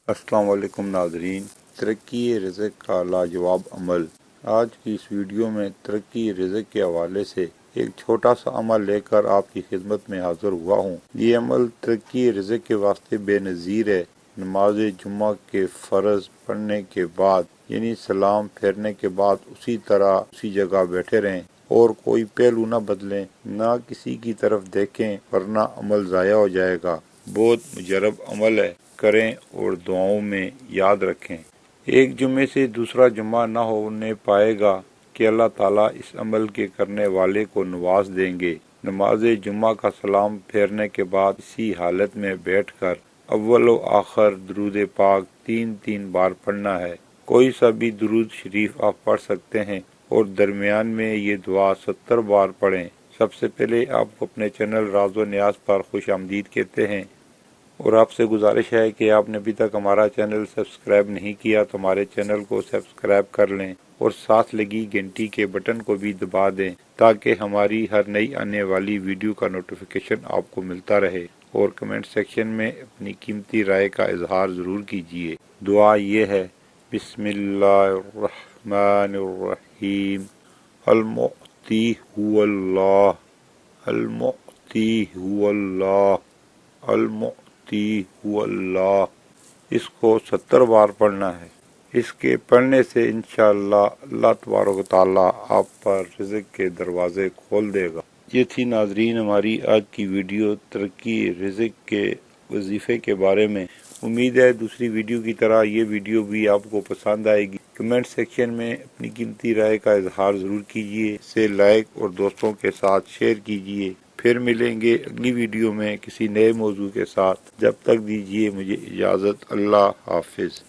السلام علیکم ناظرین، ترقی رزق کا لاجواب عمل۔ آج کی اس ویڈیو میں ترقی رزق کے حوالے سے ایک چھوٹا سا عمل لے کر آپ کی خدمت میں حاضر ہوا ہوں۔ یہ عمل ترقی رزق کے واسطے بے نظیر ہے۔ نماز جمعہ کے فرض پڑھنے کے بعد یعنی سلام پھیرنے کے بعد اسی طرح اسی جگہ بیٹھے رہیں اور کوئی پہلو نہ بدلیں، نہ کسی کی طرف دیکھیں ورنہ عمل ضائع ہو جائے گا۔ بہت مجرب عمل ہے، کریں اور دعاؤں میں یاد رکھیں۔ ایک جمعے سے دوسرا جمعہ نہ ہونے پائے گا کہ اللہ تعالیٰ اس عمل کے کرنے والے کو نواز دیں گے۔ نماز جمعہ کا سلام پھیرنے کے بعد اسی حالت میں بیٹھ کر اول و آخر درود پاک 3 بار پڑھنا ہے۔ کوئی سا بھی درود شریف آپ پڑھ سکتے ہیں اور درمیان میں یہ دعا 70 بار پڑھیں۔ سب سے پہلے آپ کو اپنے چینل راز و نیاز پر خوش آمدید کہتے ہیں اور آپ سے گزارش ہے کہ آپ نے ابھی تک ہمارا چینل سبسکرائب نہیں کیا تو ہمارے چینل کو سبسکرائب کر لیں اور ساتھ لگی گھنٹی کے بٹن کو بھی دبا دیں تاکہ ہماری ہر نئی آنے والی ویڈیو کا نوٹیفیکیشن آپ کو ملتا رہے، اور کمنٹ سیکشن میں اپنی قیمتی رائے کا اظہار ضرور کیجیے۔ دعا یہ ہے: بسم اللہ الرحمن الرحیم، المعطی هو اللہ، المعطی هو اللہ، المعطی هو اللہ۔ اس کو 70 بار پڑھنا ہے۔ اس کے پڑھنے سے انشاءاللہ اللہ تبارک و تعالیٰ آپ پر رزق کے دروازے کھول دے گا۔ یہ تھی ناظرین ہماری آج کی ویڈیو ترقی رزق کے وظیفے کے بارے میں۔ امید ہے دوسری ویڈیو کی طرح یہ ویڈیو بھی آپ کو پسند آئے گی۔ کمنٹ سیکشن میں اپنی قیمتی رائے کا اظہار ضرور کیجیے، اسے لائک اور دوستوں کے ساتھ شیئر کیجیے۔ پھر ملیں گے اگلی ویڈیو میں کسی نئے موضوع کے ساتھ۔ جب تک دیجیے مجھے اجازت۔ اللہ حافظ۔